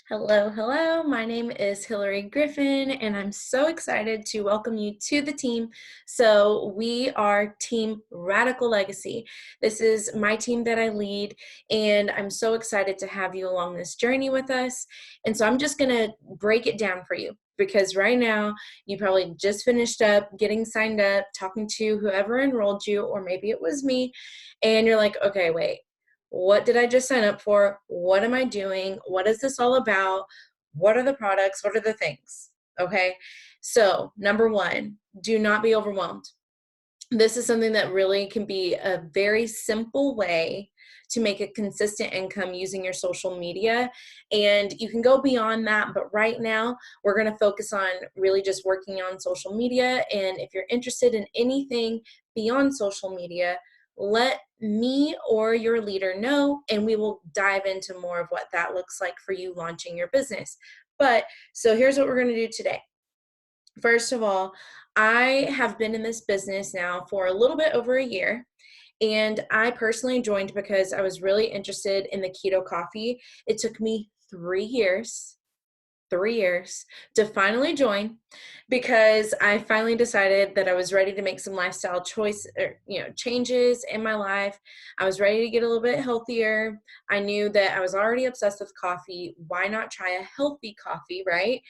Hello, hello. My name is Hillary Griffin, and I'm so excited to welcome you to the team. So, we are Team Radical Legacy. This is my team that I lead, and I'm so excited to have you along this journey with us. And so, I'm just going to break it down for you because right now you probably just finished up getting signed up, talking to whoever enrolled you, or maybe it was me, and you're like, okay, wait. What did I just sign up for? What am I doing? What is this all about? What are the products? What are the things? Okay. So, number one, do not be overwhelmed. This is something that really can be a very simple way to make a consistent income using your social media. And you can go beyond that, but right now we're going to focus on really just working on social media. And if you're interested in anything beyond social media, let me or your leader know, and we will dive into more of what that looks like for you launching your business. But so here's what we're going to do today. First of all, I have been in this business now for a little bit over a year. And I personally joined because I was really interested in the keto coffee. It took me 3 years to finally join because I finally decided that I was ready to make some lifestyle changes in my life. I was ready to get a little bit healthier. I knew that I was already obsessed with coffee. Why not try a healthy coffee, right?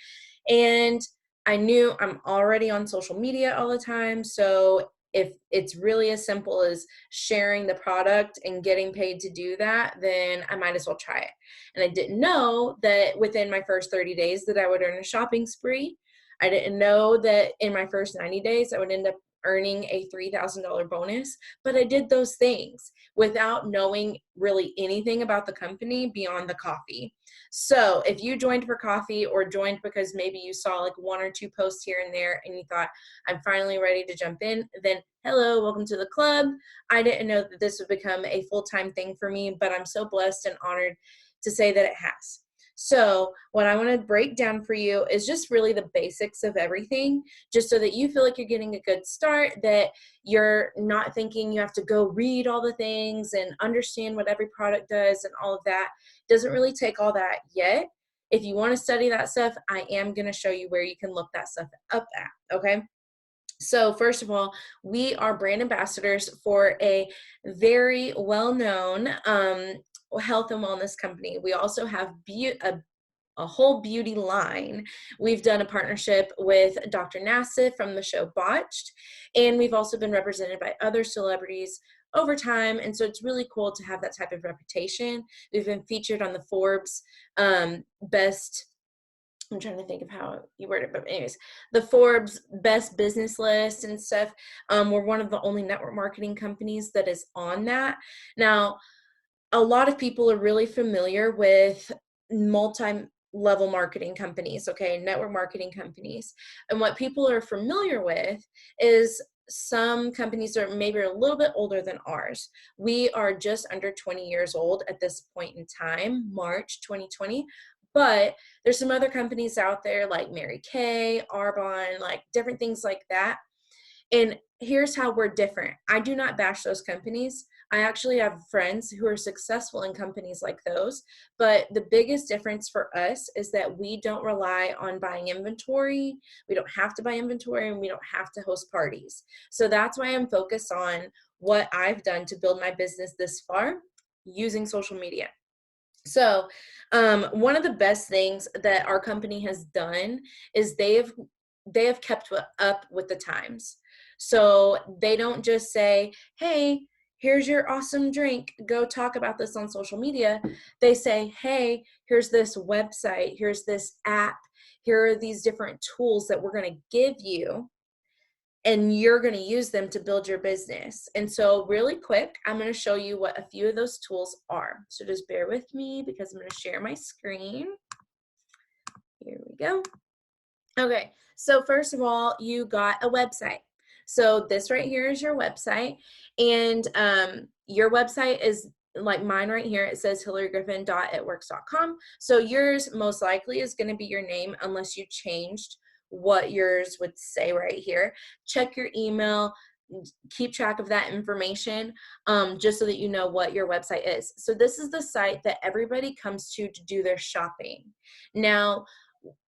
And I knew I'm already on social media all the time. So if it's really as simple as sharing the product and getting paid to do that, then I might as well try it. And I didn't know that within my first 30 days that I would earn a shopping spree. I didn't know that in my first 90 days I would end up earning a $3,000 bonus, but I did those things without knowing really anything about the company beyond the coffee. So if you joined for coffee or joined because maybe you saw like one or two posts here and there and you thought, I'm finally ready to jump in, then hello, welcome to the club. I didn't know that this would become a full-time thing for me, but I'm so blessed and honored to say that it has. So what I want to break down for you is just really the basics of everything, just so that you feel like you're getting a good start, that you're not thinking you have to go read all the things and understand what every product does and all of that. Doesn't really take all that yet. If you want to study that stuff, I am going to show you where you can look that stuff up at, okay? So first of all, we are brand ambassadors for a very well-known health and wellness company. We also have a whole beauty line. We've done a partnership with Dr. Nassif from the show Botched, and we've also been represented by other celebrities over time. And so it's really cool to have that type of reputation. We've been featured on the Forbes best. I'm trying to think of how you word it, but anyways, the Forbes best business list and stuff. We're one of the only network marketing companies that is on that. Now, a lot of people are really familiar with multi-level marketing companies, okay, network marketing companies. And what people are familiar with is some companies that are maybe a little bit older than ours. We are just under 20 years old at this point in time, March 2020. But there's some other companies out there like Mary Kay, Arbonne, like different things like that. And here's how we're different. I do not bash those companies. I actually have friends who are successful in companies like those. But the biggest difference for us is that we don't rely on buying inventory. We don't have to buy inventory and we don't have to host parties. So that's why I'm focused on what I've done to build my business this far using social media. So, one of the best things that our company has done is they have kept up with the times. So they don't just say, "Hey, here's your awesome drink. Go talk about this on social media." They say, "Hey, here's this website. Here's this app. Here are these different tools that we're going to give you." And you're going to use them to build your business. And so really quick, I'm going to show you what a few of those tools are. So just bear with me because I'm going to share my screen. Here we go. Okay, so first of all, you got a website. So this right here is your website. And your website is like mine right here. It says hillarygriffin.itworks.com. So yours most likely is going to be your name unless you changed what yours would say right here. Check your email. keep track of that information, just so that you know what your website is. So this is the site that everybody comes to do their shopping. Now,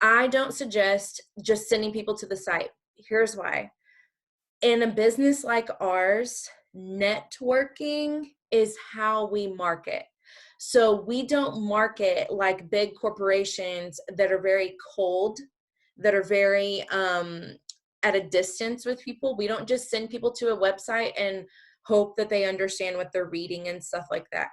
I don't suggest just sending people to the site. Here's why. In a business like ours, networking is how we market. So we don't market like big corporations that are very cold, that are very at a distance with people. We don't just send people to a website and hope that they understand what they're reading and stuff like that.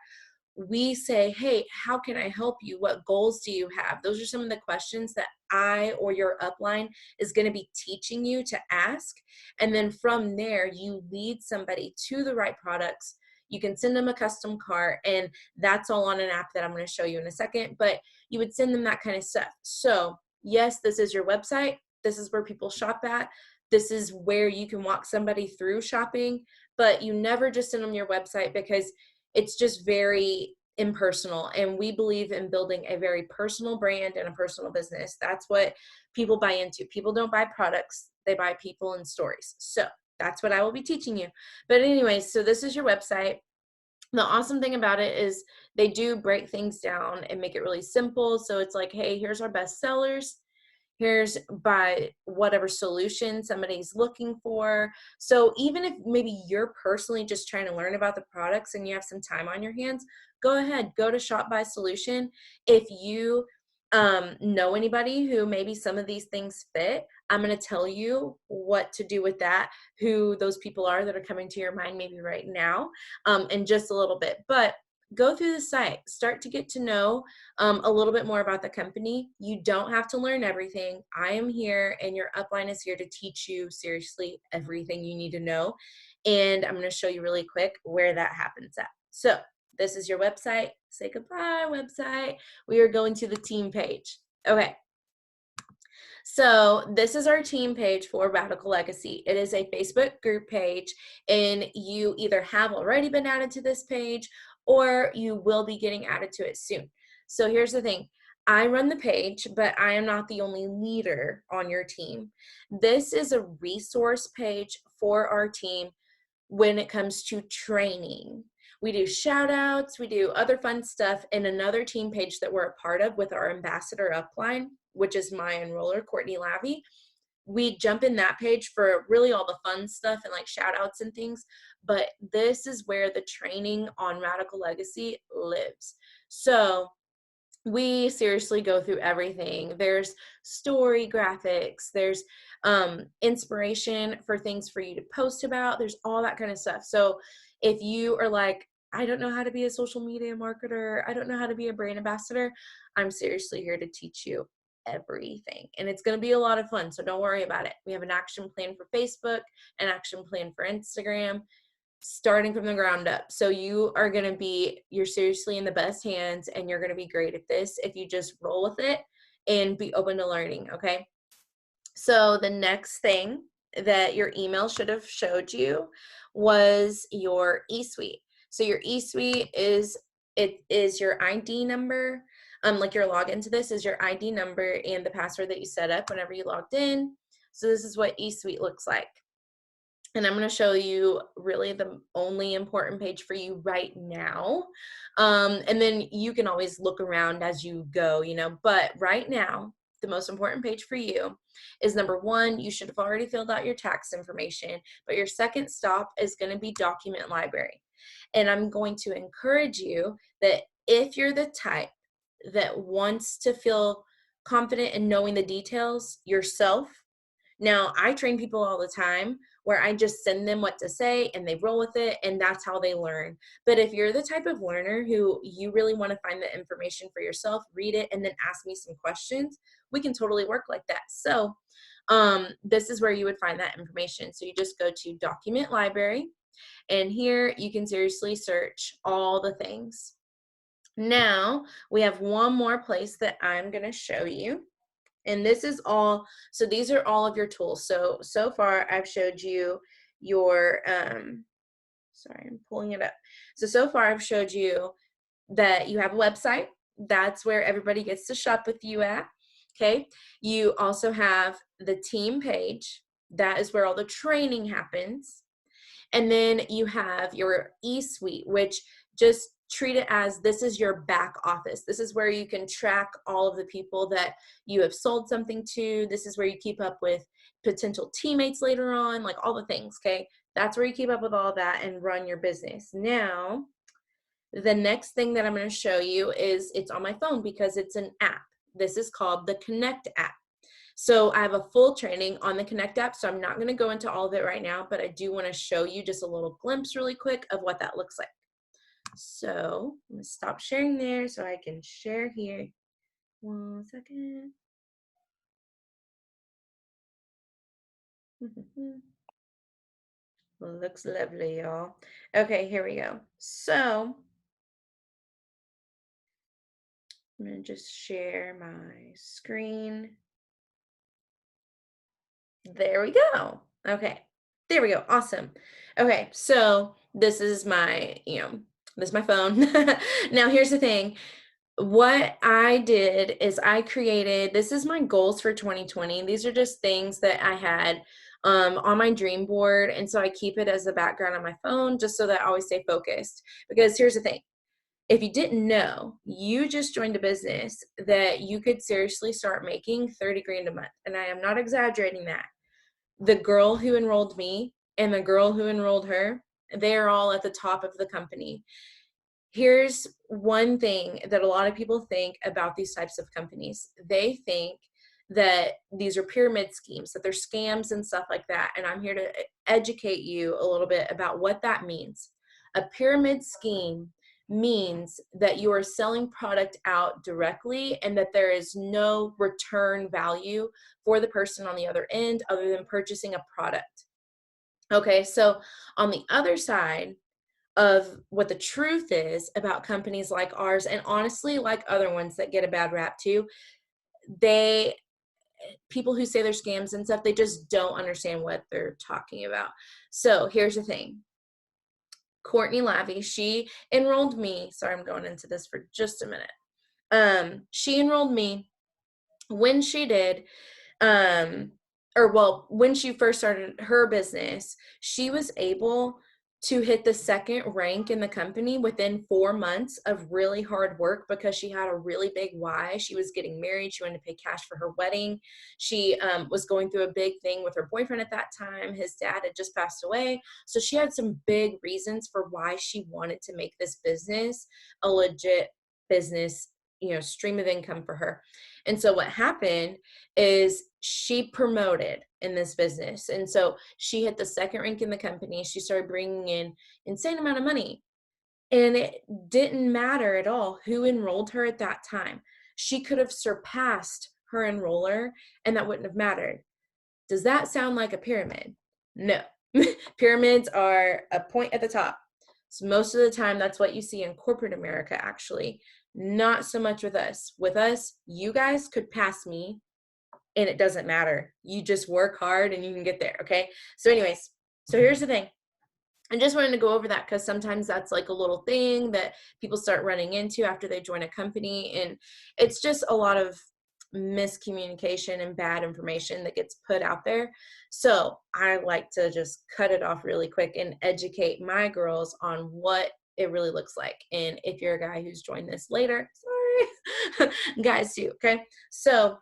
We say, hey, how can I help you? What goals do you have? Those are some of the questions that I or your upline is going to be teaching you to ask. And then from there, you lead somebody to the right products. You can send them a custom cart, and that's all on an app that I'm going to show you in a second. But you would send them that kind of stuff. So, yes, this is your website. This is where people shop at. This is where you can walk somebody through shopping. But you never just send them your website, because it's just very impersonal, and we believe in building a very personal brand and a personal business. That's what people buy into. People don't buy products, they buy people and stories. So that's what I will be teaching you. But anyways, so this is your website. The awesome thing about it is they do break things down and make it really simple. So it's like, hey, here's our best sellers, here's by whatever solution somebody's looking for. So even if maybe you're personally just trying to learn about the products and you have some time on your hands, go ahead, go to Shop by Solution. If you know anybody who maybe some of these things fit, I'm going to tell you what to do with that, who those people are that are coming to your mind maybe right now, in just a little bit. But go through the site, start to get to know a little bit more about the company. You don't have to learn everything. I am here, and your upline is here to teach you seriously everything you need to know. And I'm going to show you really quick where that happens at. So this is your website. Say goodbye, website. We are going to the team page. Okay. So this is our team page for Radical Legacy. It is a Facebook group page, and you either have already been added to this page or you will be getting added to it soon. So here's the thing. I run the page, but I am not the only leader on your team. This is a resource page for our team when it comes to training. We do shout outs, we do other fun stuff, and another team page that we're a part of with our ambassador upline, which is my enroller, Courtney Lavey. We jump in that page for really all the fun stuff and like shout outs and things. But this is where the training on Radical Legacy lives. So we seriously go through everything. There's story graphics, there's inspiration for things for you to post about, there's all that kind of stuff. So if you are like, I don't know how to be a social media marketer, I don't know how to be a brand ambassador, I'm seriously here to teach you everything. And it's going to be a lot of fun, so don't worry about it. We have an action plan for Facebook, an action plan for Instagram, starting from the ground up. So you're seriously in the best hands, and you're going to be great at this if you just roll with it and be open to learning. Okay. So the next thing that your email should have showed you was your eSuite. So your eSuite is your ID number. Like your login to this is your ID number and the password that you set up whenever you logged in. So this is what eSuite looks like. And I'm going to show you really the only important page for you right now. And then you can always look around as you go, but right now, the most important page for you is number one, you should have already filled out your tax information, but your second stop is going to be Document Library. And I'm going to encourage you that if you're the type that wants to feel confident in knowing the details yourself. Now, I train people all the time where I just send them what to say and they roll with it, and that's how they learn. But if you're the type of learner who you really want to find the information for yourself, read it, and then ask me some questions, we can totally work like that. So this is where you would find that information. So you just go to Document Library, and here you can seriously search all the things. Now, we have one more place that I'm going to show you. And this is all, so these are all of your tools. So far I've showed you your, sorry, I'm pulling it up. So far I've showed you that you have a website. That's where everybody gets to shop with you at. Okay. You also have the team page. That is where all the training happens. And then you have your e-suite, which just treat it as this is your back office. This is where you can track all of the people that you have sold something to. This is where you keep up with potential teammates later on, like all the things, okay? That's where you keep up with all that and run your business. Now, the next thing that I'm going to show you is it's on my phone because it's an app. This is called the Connect app. So I have a full training on the Connect app, so I'm not going to go into all of it right now, but I do want to show you just a little glimpse really quick of what that looks like. So I'm going to stop sharing there so I can share here. 1 second. Looks lovely, y'all. Okay, here we go. So I'm going to just share my screen. There we go. Okay. There we go. Awesome. Okay. So this is my, this is my phone. Now here's the thing. What I did is I created, this is my goals for 2020. These are just things that I had on my dream board. And so I keep it as a background on my phone just so that I always stay focused. Because here's the thing. If you didn't know, you just joined a business that you could seriously start making 30 grand a month. And I am not exaggerating that. The girl who enrolled me and the girl who enrolled her, they are all at the top of the company. Here's one thing that a lot of people think about these types of companies. They think that these are pyramid schemes, that they're scams and stuff like that. And I'm here to educate you a little bit about what that means. A pyramid scheme means that you are selling product out directly and that there is no return value for the person on the other end other than purchasing a product. Okay, so on the other side of what the truth is about companies like ours, and honestly, like other ones that get a bad rap too, people who say they're scams and stuff, they just don't understand what they're talking about. So here's the thing. Courtney Lavey, she enrolled me. Sorry, I'm going into this for just a minute. She enrolled me. When she did, when she first started her business, she was able to hit the second rank in the company within 4 months of really hard work because she had a really big why. She was getting married. She wanted to pay cash for her wedding. She was going through a big thing with her boyfriend at that time. His dad had just passed away. So she had some big reasons for why she wanted to make this business a legit business, stream of income for her. And so what happened is she promoted in this business. And so she hit the second rank in the company. She started bringing in insane amount of money. And it didn't matter at all who enrolled her at that time. She could have surpassed her enroller and that wouldn't have mattered. Does that sound like a pyramid? No. Pyramids are a point at the top. So most of the time, that's what you see in corporate America, actually. Not so much with us. With us, you guys could pass me and it doesn't matter. You just work hard and you can get there, okay? So anyways, so here's the thing. I just wanted to go over that because sometimes that's like a little thing that people start running into after they join a company. And it's just a lot of miscommunication and bad information that gets put out there. So I like to just cut it off really quick and educate my girls on what it really looks like. And if you're a guy who's joined this later, sorry, guys too, okay? So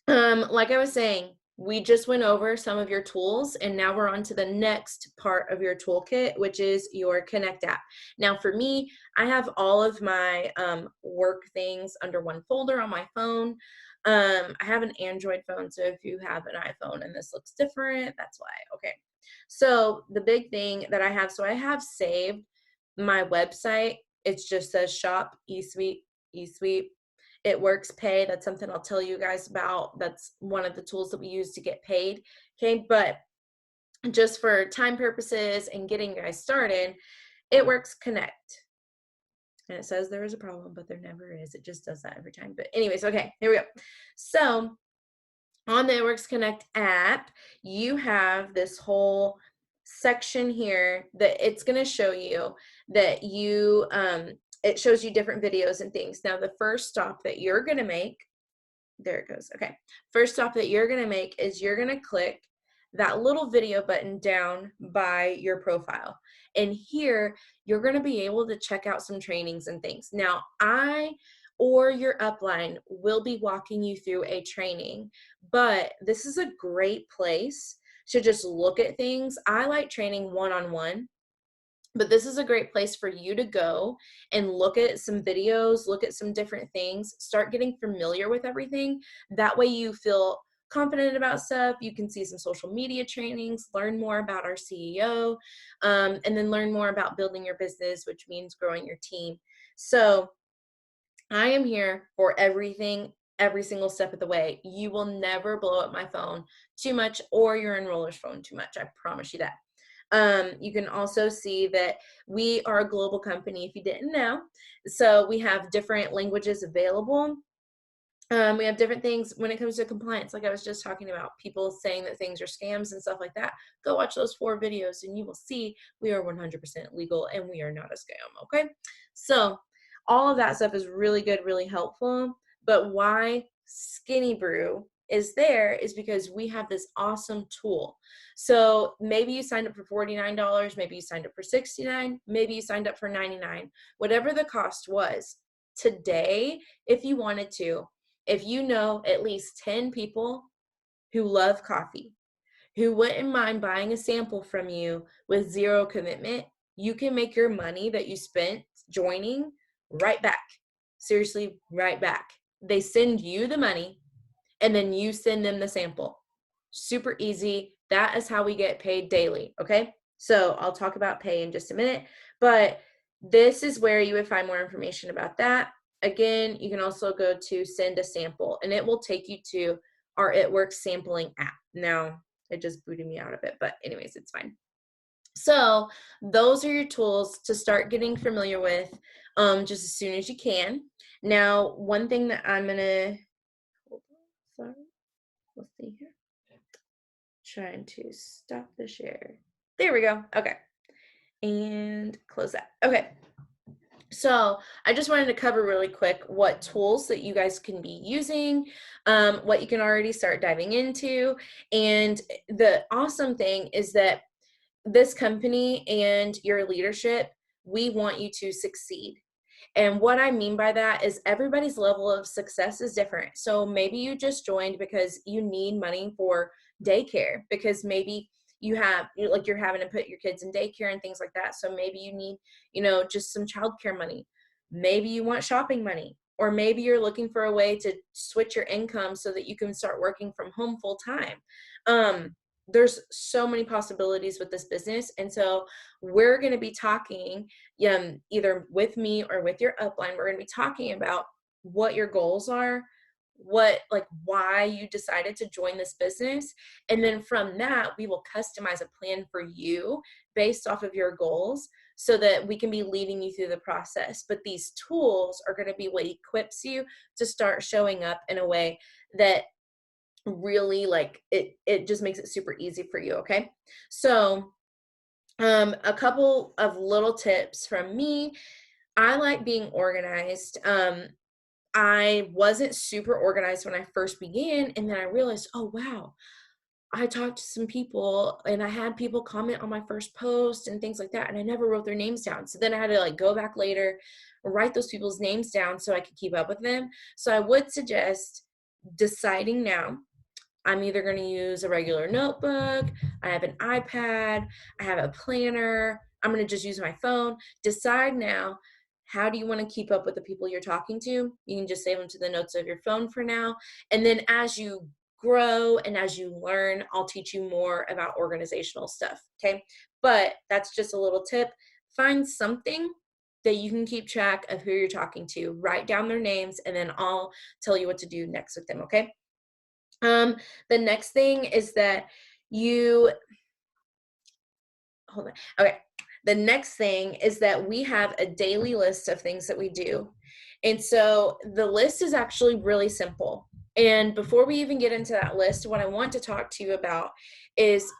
like I was saying, we just went over some of your tools and now we're on to the next part of your toolkit, which is your Connect app. Now for me, I have all of my work things under one folder on my phone. I have an Android phone, so if you have an iPhone and this looks different, that's why. Okay. So the big thing that I have, so I have saved my website. It just says shop eSuite. It Works Pay. That's something I'll tell you guys about. That's one of the tools that we use to get paid. Okay, but just for time purposes and getting you guys started, It Works Connect. And it says there is a problem, but there never is. It just does that every time. But anyways, okay, here we go. So on the It Works Connect app, you have this whole section here that it's going to show you that it shows you different videos and things. Now, the first stop that you're going to make, there it goes. Okay. First stop that you're going to make is you're going to click that little video button down by your profile. And here you're going to be able to check out some trainings and things. Now, I or your upline will be walking you through a training, but this is a great place to just look at things. I like training one-on-one, but this is a great place for you to go and look at some videos, look at some different things, start getting familiar with everything. That way you feel confident about stuff. You can see some social media trainings, learn more about our CEO, and then learn more about building your business, which means growing your team. So I am here for everything, every single step of the way. You will never blow up my phone too much or your enroller's phone too much. I promise you that. You can also see that we are a global company if you didn't know. So we have different languages available. We have different things when it comes to compliance. Like I was just talking about people saying that things are scams and stuff like that. Go watch those 4 videos and you will see we are 100% legal and we are not a scam. Okay. So all of that stuff is really good, really helpful. But why Skinny Brew is there is because we have this awesome tool. So maybe you signed up for $49, maybe you signed up for $69, maybe you signed up for $99, whatever the cost was. Today, if you wanted to, if you know at least 10 people who love coffee, who wouldn't mind buying a sample from you with zero commitment, you can make your money that you spent joining right back. Seriously, right back. They send you the money and then you send them the sample. Super easy. That is how we get paid daily. Okay. So I'll talk about pay in just a minute, but this is where you would find more information about that. Again, you can also go to send a sample and it will take you to our It Works sampling app. Now, it just booted me out of it, but anyways, it's fine. So those are your tools to start getting familiar with just as soon as you can. Now, one thing that I'm going to, hold on, sorry, let's see here. Trying to stop the share. There we go. Okay. And close that. Okay. So I just wanted to cover really quick what tools that you guys can be using, what you can already start diving into. And the awesome thing is that this company and your leadership, we want you to succeed. And what I mean by that is everybody's level of success is different. So maybe you just joined because you need money for daycare, because maybe you're having to put your kids in daycare and things like that. So maybe you need, just some childcare money. Maybe you want shopping money, or maybe you're looking for a way to switch your income so that you can start working from home full time. There's so many possibilities with this business. And so we're going to be talking either with me or with your upline. We're going to be talking about what your goals are, why you decided to join this business. And then from that, we will customize a plan for you based off of your goals so that we can be leading you through the process. But these tools are going to be what equips you to start showing up in a way that really it just makes it super easy for you. Okay. So a couple of little tips from me. I like being organized. I wasn't super organized when I first began, and then I realized, oh wow, I talked to some people and I had people comment on my first post and things like that, and I never wrote their names down. So then I had to go back later, write those people's names down so I could keep up with them. So I would suggest deciding now. I'm either going to use a regular notebook, I have an iPad, I have a planner, I'm going to just use my phone. Decide now, how do you want to keep up with the people you're talking to? You can just save them to the notes of your phone for now. And then as you grow and as you learn, I'll teach you more about organizational stuff. Okay. But that's just a little tip. Find something that you can keep track of who you're talking to. Write down their names, and then I'll tell you what to do next with them. Okay. The next thing is that hold on. Okay. The next thing is that we have a daily list of things that we do. And so the list is actually really simple. And before we even get into that list, what I want to talk to you about is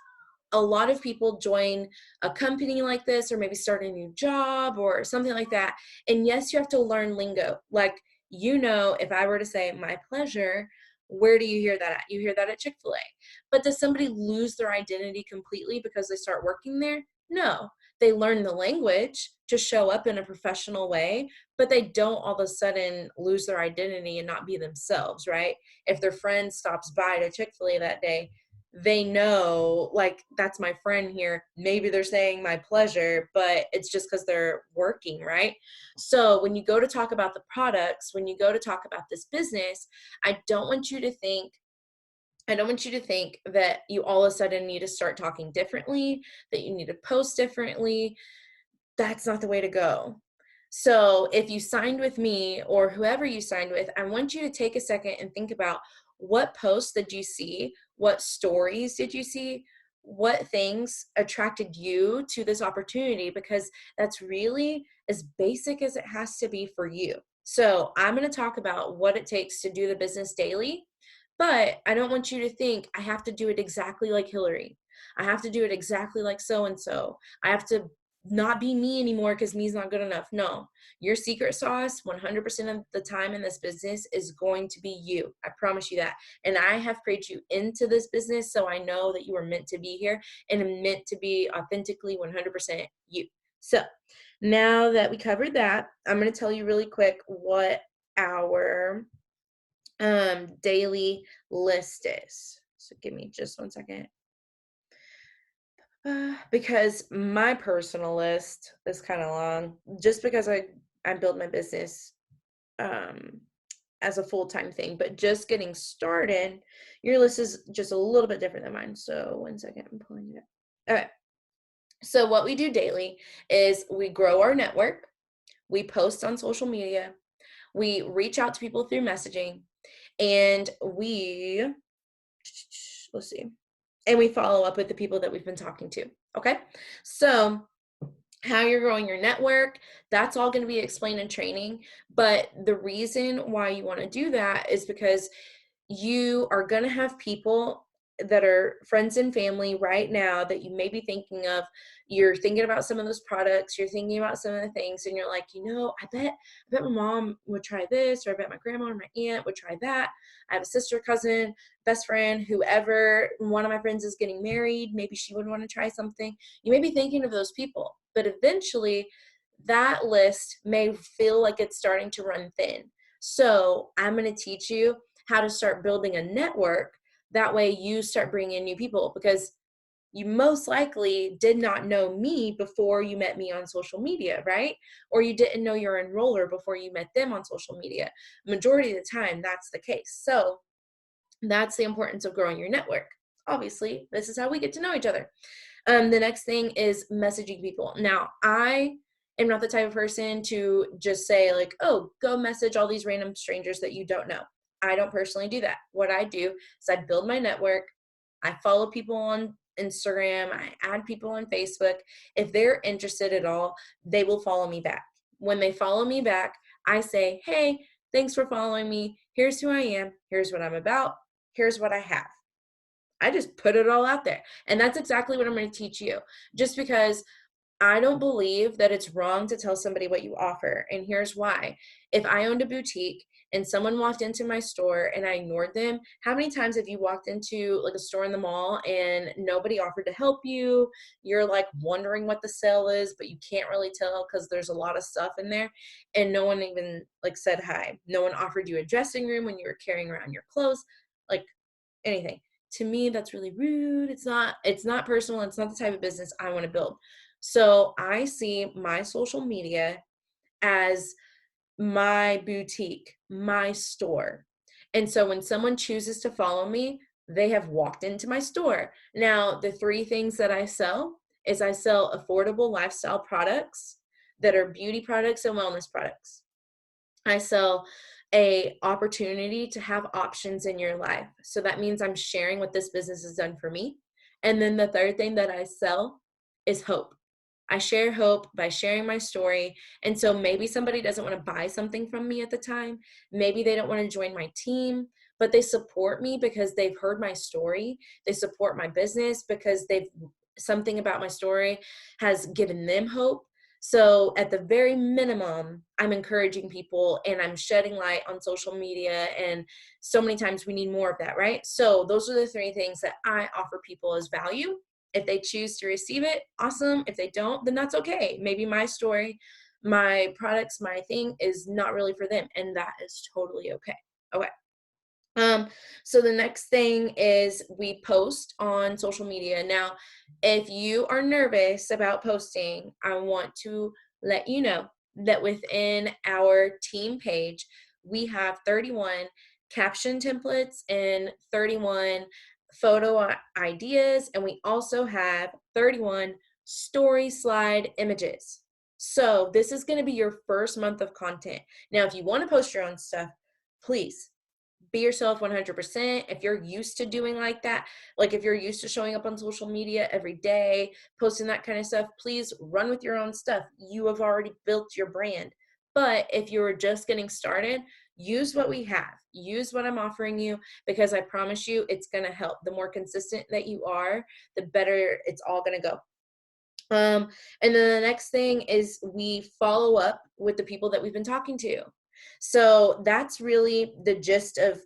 a lot of people join a company like this, or maybe start a new job or something like that. And yes, you have to learn lingo. If I were to say my pleasure, Where do you hear that at? You hear that at Chick-fil-A. But does somebody lose their identity completely because they start working there? No. They learn the language to show up in a professional way, but they don't all of a sudden lose their identity and not be themselves, right? If their friend stops by to Chick-fil-A that day, they know, like, that's my friend here. Maybe they're saying my pleasure, but it's just because they're working, right? So when you go to talk about the products, when you go to talk about this business, I don't want you to think I don't want you to think that you all of a sudden need to start talking differently, that you need to post differently. That's not the way to go. So if you signed with me or whoever you signed with, I want you to take a second and think about, what posts did you see? What stories did you see? What things attracted you to this opportunity? Because that's really as basic as it has to be for you. So I'm going to talk about what it takes to do the business daily, but I don't want you to think I have to do it exactly like Hillary. I have to do it exactly like so and so. I have to not be me anymore because me's not good enough. No, your secret sauce 100% of the time in this business is going to be you. I promise you that. And I have prayed you into this business, so I know that you are meant to be here and meant to be authentically 100% you. So now that we covered that, I'm going to tell you really quick what our daily list is. So give me just one second. Because my personal list is kind of long, just because I build my business um, as a full-time thing, but just getting started, your list is just a little bit different than mine. So one second, I'm pulling it up. Okay. So what we do daily is we grow our network, we post on social media, we reach out to people through messaging, and let's see, and we follow up with the people that we've been talking to. Okay. So how you're growing your network, that's all going to be explained in training. But the reason why you want to do that is because you are going to have people that are friends and family right now that you may be thinking of. You're thinking about some of those products, you're thinking about some of the things, and you're like, I bet my mom would try this, or I bet my grandma or my aunt would try that. I have a sister, cousin, best friend, whoever, one of my friends is getting married, maybe she would want to try something. You may be thinking of those people, but eventually that list may feel like it's starting to run thin. So I'm going to teach you how to start building a network. That way you start bringing in new people, because you most likely did not know me before you met me on social media, right? Or you didn't know your enroller before you met them on social media. Majority of the time, that's the case. So that's the importance of growing your network. Obviously, this is how we get to know each other. The next thing is messaging people. Now, I am not the type of person to just say, like, oh, go message all these random strangers that you don't know. I don't personally do that. What I do is I build my network. I follow people on Instagram. I add people on Facebook. If they're interested at all, they will follow me back. When they follow me back, I say, hey, thanks for following me. Here's who I am. Here's what I'm about. Here's what I have. I just put it all out there. And that's exactly what I'm going to teach you. Just because I don't believe that it's wrong to tell somebody what you offer. And here's why. If I owned a boutique and someone walked into my store and I ignored them, how many times have you walked into like a store in the mall and nobody offered to help you? You're like wondering what the sale is, but you can't really tell because there's a lot of stuff in there, and no one even like said hi. No one offered you a dressing room when you were carrying around your clothes, like anything. To me, that's really rude. It's not personal. It's not the type of business I want to build. So I see my social media as my boutique, my store. And so when someone chooses to follow me, they have walked into my store. Now, the three things that I sell is I sell affordable lifestyle products that are beauty products and wellness products. I sell a opportunity to have options in your life. So that means I'm sharing what this business has done for me. And then the third thing that I sell is hope. I share hope by sharing my story. And so maybe somebody doesn't want to buy something from me at the time. Maybe they don't want to join my team, but they support me because they've heard my story. They support my business because something about my story has given them hope. So at the very minimum, I'm encouraging people and I'm shedding light on social media. And so many times we need more of that, right? So those are the three things that I offer people as value. If they choose to receive it, awesome. If they don't, then that's okay. Maybe my story, my products, my thing is not really for them. And that is totally okay. Okay. Um, so the next thing is we post on social media. Now, if you are nervous about posting, I want to let you know that within our team page, we have 31 caption templates and 31 ideas, and we also have 31 story slide images. So this is going to be your first month of content. Now, if you want to post your own stuff, please be yourself 100%. If you're used to doing like that, like if you're used to showing up on social media every day, posting that kind of stuff, please run with your own stuff. You have already built your brand. But if you're just getting started, use what we have, use what I'm offering you, because I promise you it's going to help. The more consistent that you are, the better it's all going to go. And then the next thing is we follow up with the people that we've been talking to. So that's really the gist of,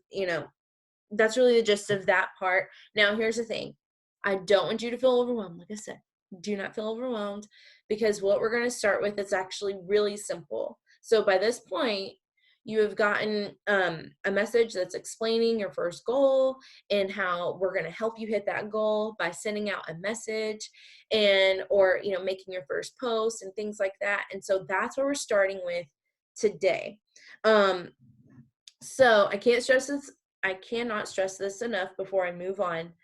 that's really the gist of that part. Now, here's the thing. I don't want you to feel overwhelmed. Like I said, do not feel overwhelmed, because what we're going to start with is actually really simple. So by this point, you have gotten a message that's explaining your first goal and how we're going to help you hit that goal by sending out a message and or making your first post and things like that. And so that's what we're starting with today. um so I cannot stress this enough before I move on.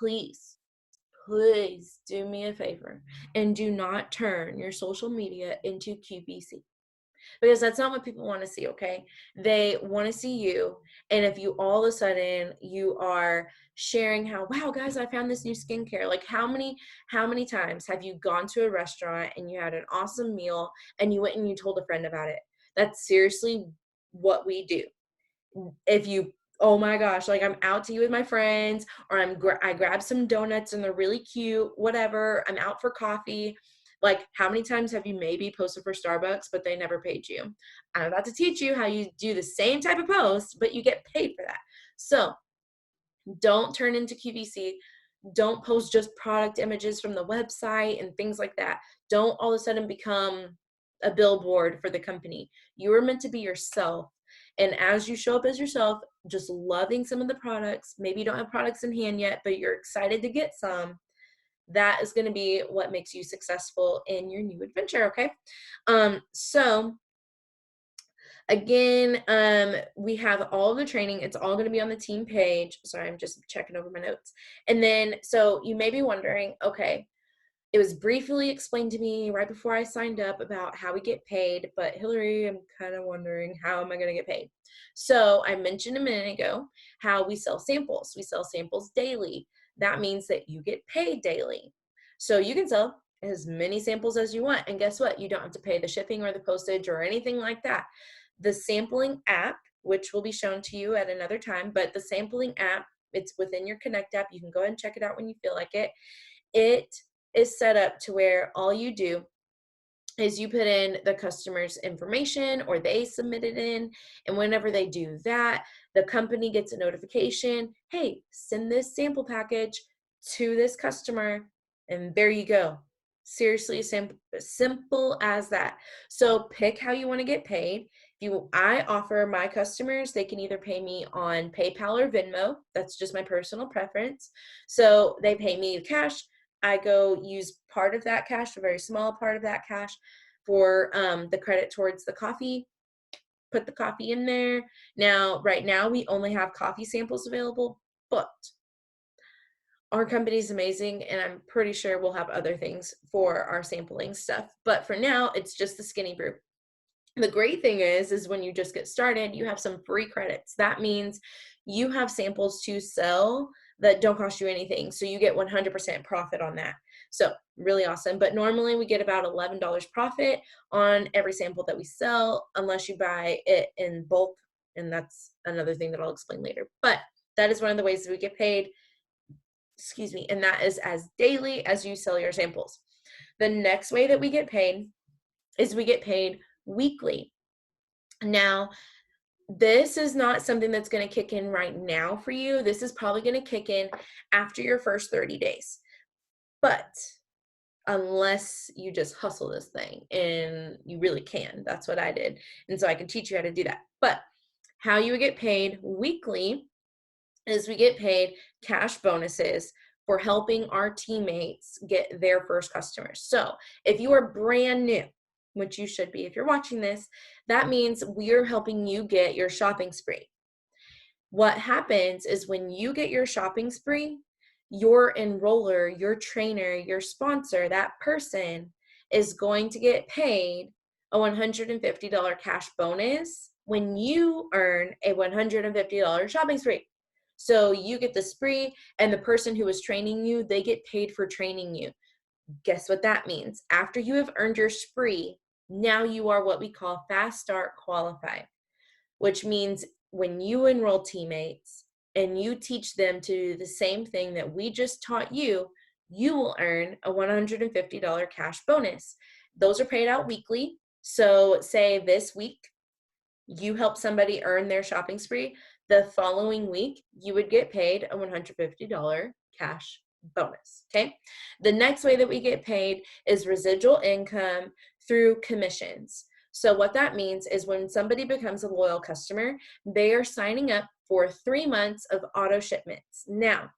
Please, please do me a favor and do not turn your social media into QVC, because that's not what people want to see. Okay, they want to see you. And if you all of a sudden you are sharing how, wow guys, I found this new skincare, like how many times have you gone to a restaurant and you had an awesome meal and you went and you told a friend about it? That's seriously what we do. If you, oh my gosh, like I'm out to eat with my friends, or I grab some donuts and they're really cute, whatever, I'm out for coffee. Like, how many times have you maybe posted for Starbucks, but they never paid you? I'm about to teach you how you do the same type of post, but you get paid for that. So don't turn into QVC. Don't post just product images from the website and things like that. Don't all of a sudden become a billboard for the company. You are meant to be yourself. And as you show up as yourself, just loving some of the products, maybe you don't have products in hand yet, but you're excited to get some, that is going to be what makes you successful in your new adventure. Okay. So again, we have all the training. It's all going to be on the team page. Sorry, I'm just checking over my notes. And then, so you may be wondering, okay, it was briefly explained to me right before I signed up about how we get paid, but Hillary, I'm kind of wondering, how am I going to get paid? So I mentioned a minute ago how we sell samples. We sell samples daily. That means that you get paid daily. So you can sell as many samples as you want. And guess what? You don't have to pay the shipping or the postage or anything like that. The sampling app, which will be shown to you at another time, but the sampling app, it's within your Connect app. You can go ahead and check it out when you feel like it. It is set up to where all you do is you put in the customer's information, or they submit it in, and whenever they do that, the company gets a notification, hey, send this sample package to this customer, and there you go. Seriously, simple as that. So pick how you want to get paid. I offer my customers, they can either pay me on PayPal or Venmo. That's just my personal preference. So they pay me cash. I go use part of that cash, a very small part of that cash, for the credit towards the coffee. Put the coffee in there. Now, right now, we only have coffee samples available, but our company is amazing, and I'm pretty sure we'll have other things for our sampling stuff. But for now, it's just the Skinny Brew. The great thing is when you just get started, you have some free credits. That means you have samples to sell that don't cost you anything. So you get 100% profit on that. So really awesome. But normally we get about $11 profit on every sample that we sell, unless you buy it in bulk. And that's another thing that I'll explain later. But that is one of the ways that we get paid. Excuse me. And that is as daily as you sell your samples. The next way that we get paid is we get paid weekly. Now, this is not something that's going to kick in right now for you. This is probably going to kick in after your first 30 days. But unless you just hustle this thing, and you really can. That's what I did. And so I can teach you how to do that. But how you would get paid weekly is we get paid cash bonuses for helping our teammates get their first customers. So if you are brand new, which you should be if you're watching this, that means we're helping you get your shopping spree. What happens is when you get your shopping spree, your enroller, your trainer, your sponsor, that person is going to get paid a $150 cash bonus when you earn a $150 shopping spree. So you get the spree, and the person who is training you, they get paid for training you. Guess what that means? After you have earned your spree, now you are what we call Fast Start qualified, which means when you enroll teammates and you teach them to do the same thing that we just taught you, you will earn a $150 cash bonus. Those are paid out weekly. So say this week you help somebody earn their shopping spree, the following week you would get paid a $150 cash bonus. Okay. The next way that we get paid is residual income through commissions. So what that means is when somebody becomes a loyal customer, they are signing up for 3 months of auto shipments. Now,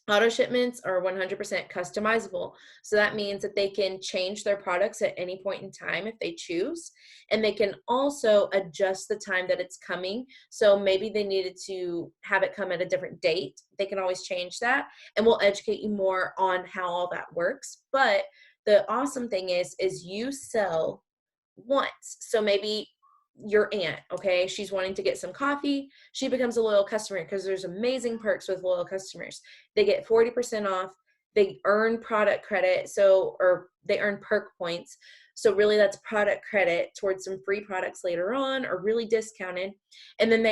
auto shipments are 100% customizable. So that means that they can change their products at any point in time if they choose. And they can also adjust the time that it's coming. So maybe they needed to have it come at a different date. They can always change that. And we'll educate you more on how all that works. But the awesome thing is you sell once. So maybe your aunt, okay, she's wanting to get some coffee, she becomes a loyal customer because there's amazing perks with loyal customers. They get 40% off, they earn product credit, or they earn perk points. So really that's product credit towards some free products later on, or really discounted. And then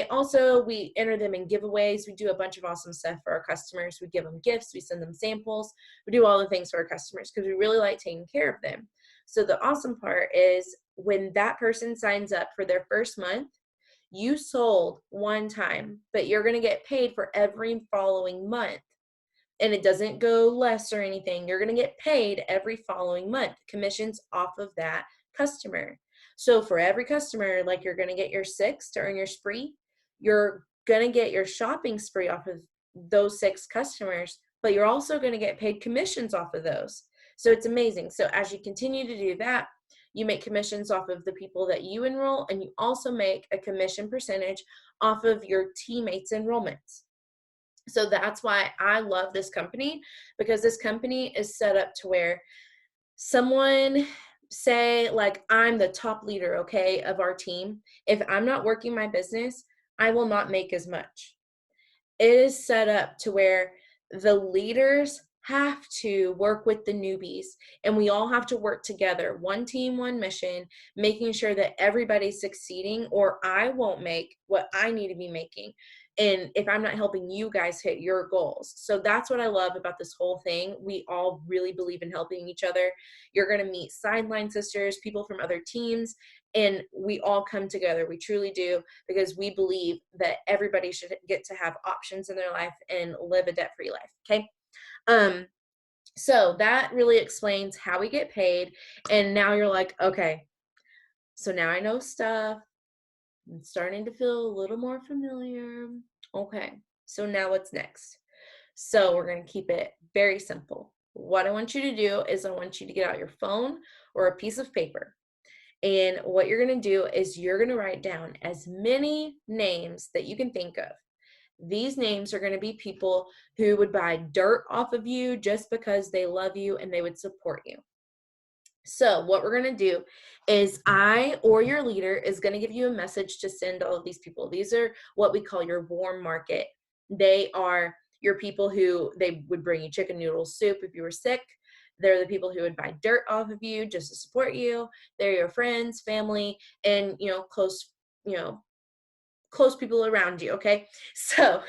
we enter them in giveaways. We do a bunch of awesome stuff for our customers. We give them gifts, we send them samples, we do all the things for our customers because we really like taking care of them. So the awesome part is when that person signs up for their first month, you sold one time, but you're going to get paid for every following month. And it doesn't go less or anything. You're going to get paid every following month, commissions off of that customer. So for every customer, like you're going to get your 6 to earn your spree, you're going to get your shopping spree off of those 6 customers, but you're also going to get paid commissions off of those. So it's amazing. So as you continue to do that, you make commissions off of the people that you enroll, and you also make a commission percentage off of your teammates' enrollments. So that's why I love this company, because this company is set up to where someone, say like I'm the top leader, okay, of our team. If I'm not working my business, I will not make as much. It is set up to where the leaders have to work with the newbies, and we all have to work together, one team, one mission, making sure that everybody's succeeding, or I won't make what I need to be making. And if I'm not helping you guys hit your goals. So that's what I love about this whole thing. We all really believe in helping each other. You're going to meet sideline sisters, people from other teams, and we all come together. We truly do, because we believe that everybody should get to have options in their life and live a debt-free life. Okay. So that really explains how we get paid. And now you're like, okay, so now I know stuff. I'm starting to feel a little more familiar. Okay, so now what's next? So we're going to keep it very simple. What I want you to do is I want you to get out your phone or a piece of paper. And what you're going to do is you're going to write down as many names that you can think of. These names are going to be people who would buy dirt off of you just because they love you and they would support you. So what we're going to do is I or your leader is going to give you a message to send all of these people. These are what we call your warm market. They are your people who they would bring you chicken noodle soup if you were sick. They're the people who would buy dirt off of you just to support you. They're your friends, family, and, close, close people around you, okay? So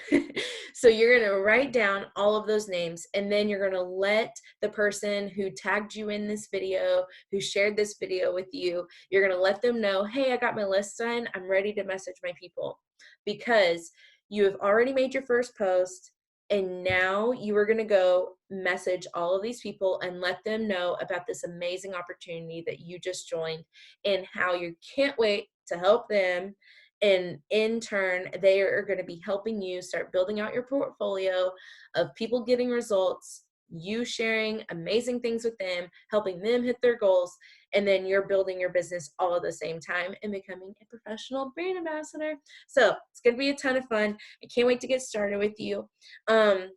so you're going to write down all of those names, and then you're going to let the person who tagged you in this video, who shared this video with you, you're going to let them know, hey, I got my list done, I'm ready to message my people. Because you have already made your first post, and now you are going to go message all of these people and let them know about this amazing opportunity that you just joined, and how you can't wait to help them. And in turn, they are going to be helping you start building out your portfolio of people getting results, you sharing amazing things with them, helping them hit their goals, and then you're building your business all at the same time and becoming a professional brand ambassador. So it's going to be a ton of fun. I can't wait to get started with you. Um,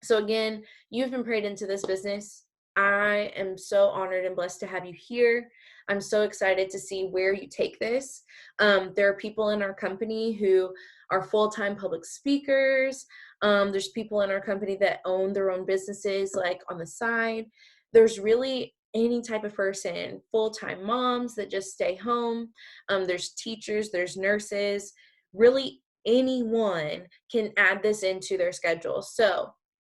so again, you've been prayed into this business. I am so honored and blessed to have you here. I'm so excited to see where you take this. There are people in our company who are full-time public speakers. There's people in our company that own their own businesses, like on the side. There's really any type of person, full-time moms that just stay home. There's teachers, there's nurses. Really, anyone can add this into their schedule. So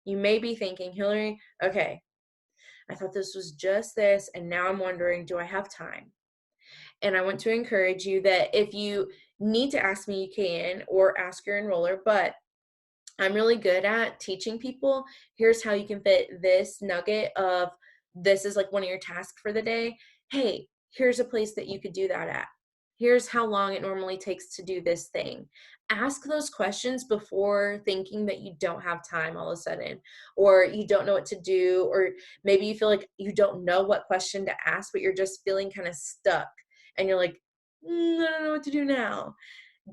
you may be thinking, Hillary, okay, I thought this was just this, and now I'm wondering, do I have time? And I want to encourage you that if you need to ask me, you can, or ask your enroller, but I'm really good at teaching people, here's how you can fit this nugget of this is like one of your tasks for the day. Hey, here's a place that you could do that at. Here's how long it normally takes to do this thing. Ask those questions before thinking that you don't have time all of a sudden, or you don't know what to do, or maybe you feel like you don't know what question to ask, but you're just feeling kind of stuck. And you're like, I don't know what to do now.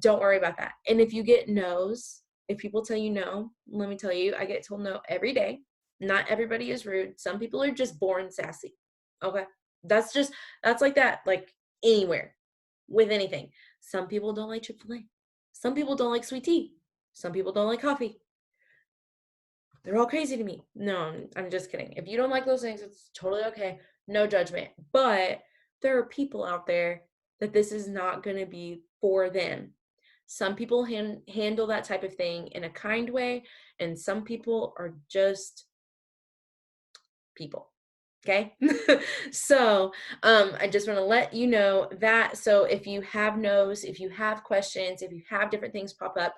Don't worry about that. And if you get no's, if people tell you no, let me tell you, I get told no every day. Not everybody is rude. Some people are just born sassy. Okay. That's like that, like anywhere with anything. Some people don't like Chick-fil-A. Some people don't like sweet tea. Some people don't like coffee. They're all crazy to me. No, I'm just kidding. If you don't like those things, it's totally okay. No judgment. But there are people out there that this is not going to be for them. Some people handle that type of thing in a kind way, and some people are just people. Okay. So I just want to let you know that. So if you have no's, if you have questions, if you have different things pop up,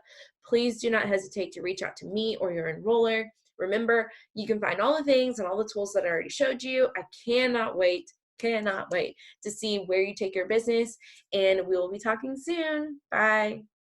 please do not hesitate to reach out to me or your enroller. Remember, you can find all the things and all the tools that I already showed you. I cannot wait to see where you take your business, and we will be talking soon. Bye.